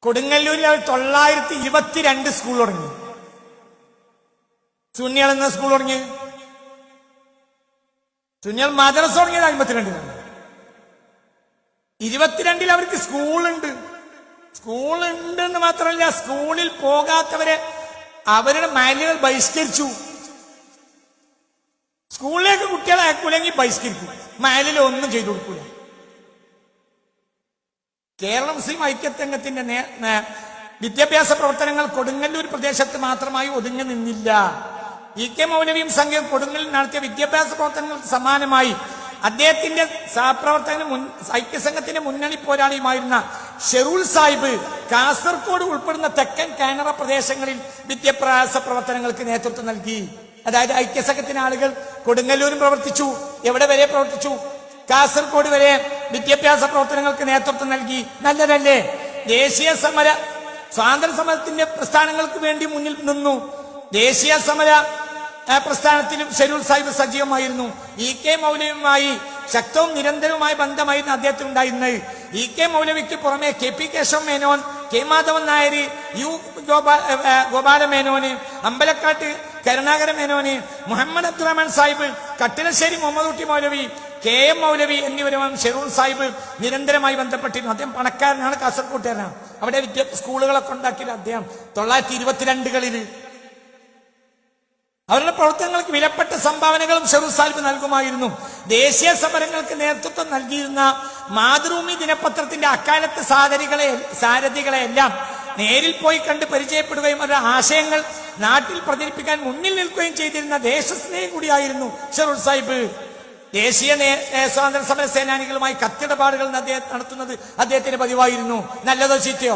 കൊടുങ്ങല്ലൂരിൽ അവർ 922 സ്കൂൾ തുടങ്ങി. സുന്നികൾ എന്ന സ്കൂൾ തുടങ്ങി. സുന്നികൾ മദ്രസ തുടങ്ങിയത് 52-ലാണ്. 22-ൽ അവർക്ക് സ്കൂളുണ്ട്. എന്ന് മാത്രമല്ല, സ്കൂളിൽ പോകാത്തവരെ അവരുടെ മാനുകൾ ബഹിഷ്കരിച്ചു. സ്കൂളിലേക്ക് കുട്ടികളെ അയക്കൂലെങ്കിൽ ബഹിഷ്കരിക്കും. മാലിൽ ഒന്നും ചെയ്തു കൊടുക്കൂല. കേരള മുസ്ലിം ഐക്യസംഘത്തിന്റെ വിദ്യാഭ്യാസ പ്രവർത്തനങ്ങൾ കൊടുങ്ങല്ലൂർ പ്രദേശത്ത് മാത്രമായി ഒതുങ്ങി നിന്നില്ല. ഇ കെ മൗലവിയും സംഘവും കൊടുങ്ങല്ലൂർ നടത്തിയ വിദ്യാഭ്യാസ പ്രവർത്തനങ്ങൾക്ക് സമാനമായി അദ്ദേഹത്തിന്റെ സഹപ്രവർത്തകനും ഐക്യസംഘത്തിന്റെ മുന്നണി പോരാളിയുമായിരുന്ന ഷെറൂൽ സാഹിബ് കാസർഗോഡ് ഉൾപ്പെടുന്ന തെക്കൻ കാനറ പ്രദേശങ്ങളിൽ വിദ്യാഭ്യാസ പ്രവർത്തനങ്ങൾക്ക് നേതൃത്വം നൽകി. അതായത് ഐക്യസംഘത്തിന് ആളുകൾ കൊടുങ്ങല്ലൂരും പ്രവർത്തിച്ചു. എവിടെ വരെ പ്രവർത്തിച്ചു? കാസർഗോഡ് വരെ വിദ്യാഭ്യാസ പ്രവർത്തനങ്ങൾക്ക് നേതൃത്വം നൽകി. നല്ലതല്ലേ? ദേശീയ സമര സ്വാതന്ത്ര്യ സമരത്തിന്റെ പ്രസ്ഥാനങ്ങൾക്ക് വേണ്ടി മുന്നിൽ നിന്നു. ദേശീയ സമര പ്രസ്ഥാനത്തിലും ഷെറൂൽ സാഹിബ് സജീവമായിരുന്നു. ഇ കെ മൗലവിയുമായി ശക്തവും നിരന്തരവുമായ ബന്ധമായിരുന്നു അദ്ദേഹത്തിനുണ്ടായിരുന്നത്. ഇ കെ മൗലവിക്ക് പുറമെ K P Kesava Menon, K Madhavan Nair, U Gopala Menon, Ambalakkatt Karunakara Menon, Muhammad Abdurahman Sahib, Kattilassery Muhammad Kutty Moulavi, K M മൗലവി എന്നിവരുമായി ഷെറൂൽ സാഹിബ് നിരന്തരമായി ബന്ധപ്പെട്ടിരുന്നു. അദ്ദേഹം പണക്കാരനാണ്, കാസർഗോട്ടുകാരനാണ്. അവിടെ സ്കൂളുകളൊക്കെ ഉണ്ടാക്കിയത് അദ്ദേഹം 922-കളിൽ. അവരുടെ പ്രവർത്തനങ്ങൾക്ക് വിലപ്പെട്ട സംഭാവനകളും ഷെറൂൽ സാഹിബ് നൽകുമായിരുന്നു. ദേശീയ സമരങ്ങൾക്ക് നേതൃത്വം നൽകിയിരുന്ന മാതൃഭൂമി ദിനപത്രത്തിന്റെ അക്കാലത്തെ സാരഥികളെയെല്ലാം നേരിൽ പോയി കണ്ട് പരിചയപ്പെടുകയും അവരുടെ ആശയങ്ങൾ നാട്ടിൽ പ്രചരിപ്പിക്കാൻ മുന്നിൽ നിൽക്കുകയും ചെയ്തിരുന്ന ദേശസ്നേഹി കൂടിയായിരുന്നു ഷെറൂൽ സാഹിബ്. ദേശീയ സ്വാതന്ത്ര്യ സമര സേനാനികളുമായി കത്തിടപാടുകൾ നടത്തുന്നത് അദ്ദേഹത്തിന് പതിവായിരുന്നു. നല്ലതോ ചീത്തയോ?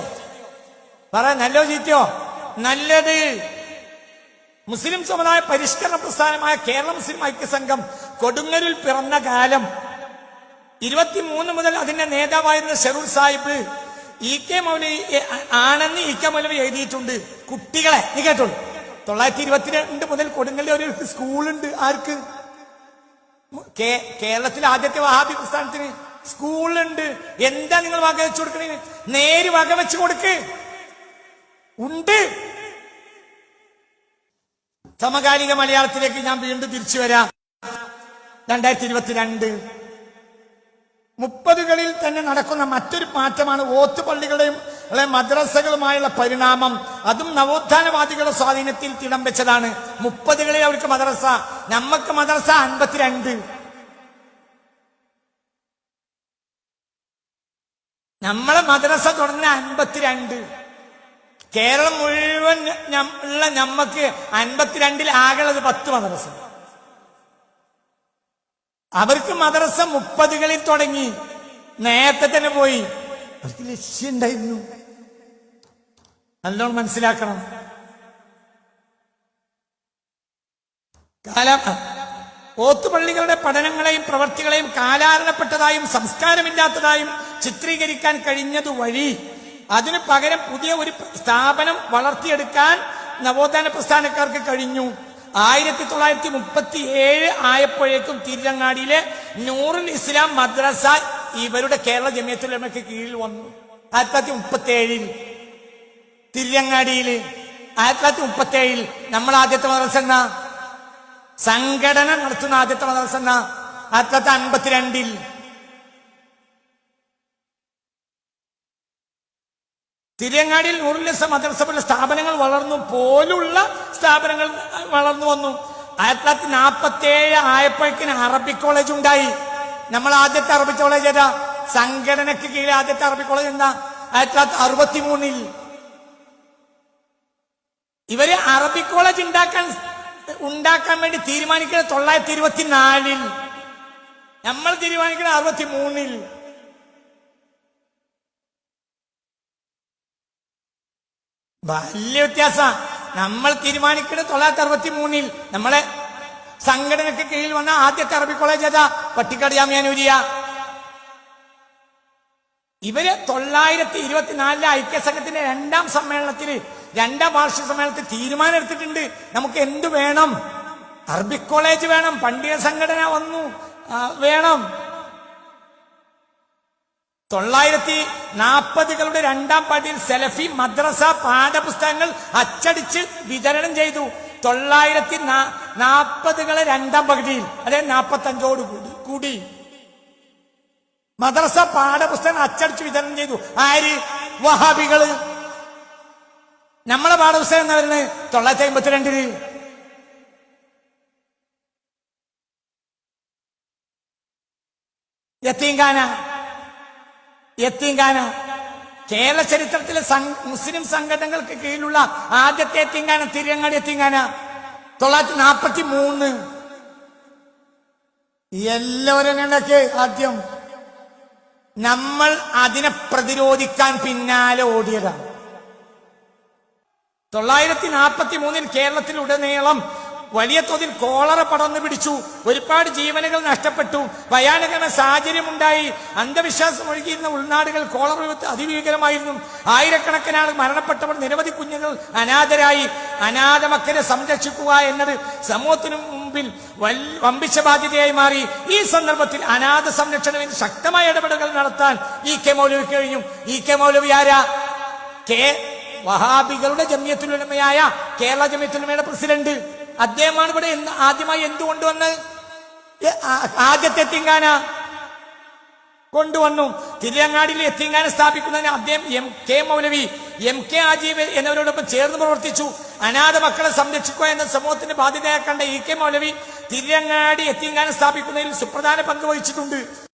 നല്ലതോ ചീത്തയോ? നല്ലത്. മുസ്ലിം സമുദായ പരിഷ്കരണ പ്രസ്ഥാനമായ കേരള മുസ്ലിം ഐക്യസംഘം കൊടുങ്ങല്ലൂരിൽ പിറന്ന കാലം 23 മുതൽ അതിന്റെ നേതാവായിരുന്ന ഷെറൂൽ സാഹിബ് ഇ കെ മൗലവി ആണെന്ന് ഇ കെ മൗലവി എഴുതിയിട്ടുണ്ട്. കുട്ടികളെ നീ കേട്ടോളൂ. 922 മുതൽ കൊടുങ്ങല്ലൂരിൽ സ്കൂളുണ്ട്. ആർക്ക്? കേരളത്തിലെ ആദ്യത്തെ വഹാബി പ്രസ്ഥാനത്തിന് സ്കൂളുണ്ട്. എന്താ നിങ്ങൾ വക വെച്ചു കൊടുക്കണേ? നേര് വക വെച്ച് കൊടുക്ക്. ഉണ്ട്. സമകാലിക മലയാളത്തിലേക്ക് ഞാൻ വീണ്ടും തിരിച്ചു വരാം. 2022 30-കളിൽ തന്നെ നടക്കുന്ന മറ്റൊരു മാറ്റമാണ് ഓത്തുപള്ളികളുടെയും മദ്രസകളുമായുള്ള പരിണാമം. അതും നവോത്ഥാനവാദികളുടെ സ്വാധീനത്തിൽ തിടം വെച്ചതാണ്. 30-കളിൽ അവർക്ക് മദ്രസ, നമ്മക്ക് മദ്രസ 52. നമ്മളെ മദ്രസ തുടങ്ങുന്ന 52. കേരളം മുഴുവൻ ഉള്ള നമ്മക്ക് 52-ൽ ആകെയുള്ളത് 10 മദ്രസ. അവർക്ക് മദ്രസ 30-കളിൽ തുടങ്ങി. നേരത്തെ തന്നെ പോയി. അവർക്ക് ലക്ഷ്യമുണ്ടായിരുന്നു. നല്ലോണം മനസ്സിലാക്കണം. ഓത്തുപള്ളികളുടെ പഠനങ്ങളെയും പ്രവർത്തികളെയും കാലാരണപ്പെട്ടതായും സംസ്കാരമില്ലാത്തതായും ചിത്രീകരിക്കാൻ കഴിഞ്ഞതു വഴി അതിനു പകരം പുതിയ ഒരു സ്ഥാപനം വളർത്തിയെടുക്കാൻ നവോത്ഥാന പ്രസ്ഥാനക്കാർക്ക് കഴിഞ്ഞു. 1937 ആയപ്പോഴേക്കും തിരുരങ്ങാടിയിലെ നൂറുൽ ഇസ്ലാം മദ്രസ ഇവരുടെ കേരള ജമിയത്തുൽ ഉലമയ്ക്ക് കീഴിൽ വന്നു. 1937 തിരുരങ്ങാടിയിൽ 1937 നമ്മൾ ആദ്യത്തെ മദ്രസ എന്നാ സംഘടന നടത്തുന്ന ആദ്യത്തെ മദ്രസ എന്നാ 1952 തിരുവങ്ങാടിയിൽ നൂറുൽ ഇസ്ലാം മദ്രസ പോലെ സ്ഥാപനങ്ങൾ വളർന്നു വന്നു. 1947 ആയപ്പോഴേക്കിന് അറബിക് കോളേജ് ഉണ്ടായി. നമ്മൾ ആദ്യത്തെ അറബിക് കോളേജ് ഏതാ? സംഘടനയ്ക്ക് കീഴിൽ ആദ്യത്തെ അറബിക് കോളേജ് എന്താ? 1963 ഇവര് അറബിക് കോളേജ് ഉണ്ടാക്കാൻ വേണ്ടി തീരുമാനിക്കുന്നത് 1924. നമ്മൾ തീരുമാനിക്കുന്നത് 63. വലിയ വ്യത്യാസ. നമ്മൾ തീരുമാനിക്കുന്നത് 1963. നമ്മളെ സംഘടനയ്ക്ക് കീഴിൽ വന്ന ആദ്യത്തെ അറബി കോളേജ് ഏതാ? പട്ടിക്കാട് ജാമിഅ നൂരിയ. ഇവര് 1924 ഐക്യസംഘത്തിന്റെ 2ാം സമ്മേളനത്തിന് 2ാം വാർഷിക സമ്മേളനത്തിൽ തീരുമാനം എടുത്തിട്ടുണ്ട്. നമുക്ക് എന്തു വേണം? അറബിക് കോളേജ് വേണം. പണ്ഡിത സംഘടന വന്നു വേണം. 1940-കളുടെ രണ്ടാം പകുതിയിൽ സലഫി മദ്രസ പാഠപുസ്തകങ്ങൾ അച്ചടിച്ച് വിതരണം ചെയ്തു. 1940-കളെ രണ്ടാം പകുതിയിൽ, അതായത് 45ഓട് കൂടി മദ്രസ പാഠപുസ്തകം അച്ചടിച്ച് വിതരണം ചെയ്തു. ആര്? വഹാബികള്. നമ്മളെ പാഠപുസ്തകം എന്താ പറയുന്നത്? 952-ല്. യത്തീംഖാന കേരള ചരിത്രത്തിലെ മുസ്ലിം സംഘടനകൾക്ക് കീഴിലുള്ള ആദ്യത്തെ യത്തീംഖാന തിരുവങ്ങാടി യത്തീംഖാന 1943. എല്ലാവരും ആദ്യം നമ്മൾ അതിനെ പ്രതിരോധിക്കാൻ പിന്നാലെ ഓടിയതാണ്. 1943-ൽ കേരളത്തിലുടനീളം വലിയ തോതിൽ കോളറ പടർന്നു പിടിച്ചു. ഒരുപാട് ജീവനുകൾ നഷ്ടപ്പെട്ടു. ഭയാനകമായ സാഹചര്യമുണ്ടായി. അന്ധവിശ്വാസം ഒഴുകിയിരുന്ന ഉൾനാടുകൾ കോളറ അതിഭീകരമായിരുന്നു. ആയിരക്കണക്കിന് ആൾ മരണപ്പെട്ടവർ, നിരവധി കുഞ്ഞുങ്ങൾ അനാഥരായി. അനാഥ മക്കളെ സംരക്ഷിക്കുക എന്നത് സമൂഹത്തിനു മുമ്പിൽ വമ്പിച്ച ബാധ്യതയായി മാറി. ഈ സന്ദർഭത്തിൽ അനാഥ സംരക്ഷണത്തിന് ശക്തമായ ഇടപെടലുകൾ നടത്താൻ ഇ.കെ. മൗലവി കഴിഞ്ഞു. ഇ.കെ. മൗലവി ആരാ? വഹാബികളുടെ ജമിയത്തുൽ-ഉലമയായ കേരള ജമിയത്തുൽ-ഉലമയുടെ പ്രസിഡന്റ്. അദ്ദേഹമാണ് ഇവിടെ ആദ്യമായി എന്തുകൊണ്ടുവന്ന് ആദ്യത്തെ യത്തീംഖാന കൊണ്ടുവന്നു. തിരുവങ്ങാടിയിൽ യത്തീംഖാന സ്ഥാപിക്കുന്നതിന് അദ്ദേഹം എം.കെ. മൗലവി, എം.കെ. ആജീവ് എന്നിവരോടൊപ്പം ചേർന്ന് പ്രവർത്തിച്ചു. അനാഥ മക്കളെ സംരക്ഷിക്കുക എന്ന സമൂഹത്തിന്റെ ബാധ്യതയാക്കേണ്ട ഇ.കെ. മൗലവി തിരുവങ്ങാടി യത്തീംഖാന സ്ഥാപിക്കുന്നതിൽ സുപ്രധാന പങ്ക് വഹിച്ചിട്ടുണ്ട്.